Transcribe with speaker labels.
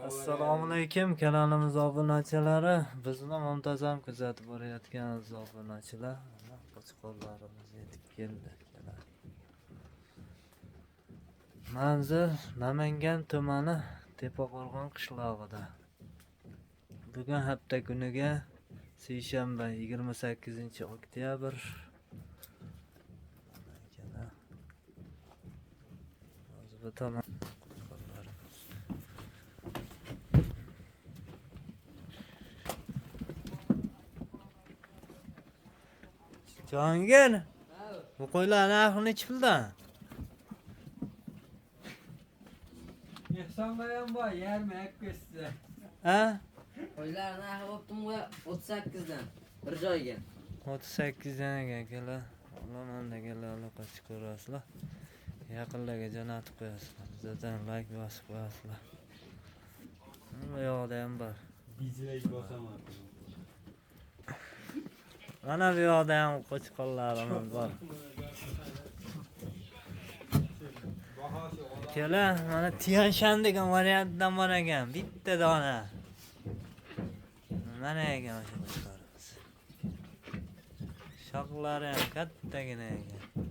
Speaker 1: Assalomu alaykum kanalimiz obunachilari. Bizni muntazam kuzatib borayotgan obunachilar, qo'chqorlarimiz yetib keldi. Manzil Namangan tumani Tepaqo'rg'on qishlog'ida. Bugun hafta kuniga seshanba 28-oktyabr. Hozir tamam. Jahongir, bu qo'ylar narxi nechi puldan?
Speaker 2: Ehsonbayam bor, yarmi akkasi.
Speaker 1: Ha?
Speaker 3: Qo'ylar narxi bo'ptimi 38dan bir joyga.
Speaker 1: 38 dan ekan akalar. Mana deganlar qochib ko'rasizlar. Yaqinlarga jo'natib qo'yasizlar. Bizdan like bosib qo'yasizlar. Bu yoqda ham bor.
Speaker 2: Dislike bosaman.
Speaker 1: Mana bu yoqda ham qo'chqorlarimiz bor. Akalar, mana Tian Shan degan variantdan bor ekan. Bitta dona. Mana ekan o'sha qo'chqorimiz. Shoxlari ham kattagina ekan.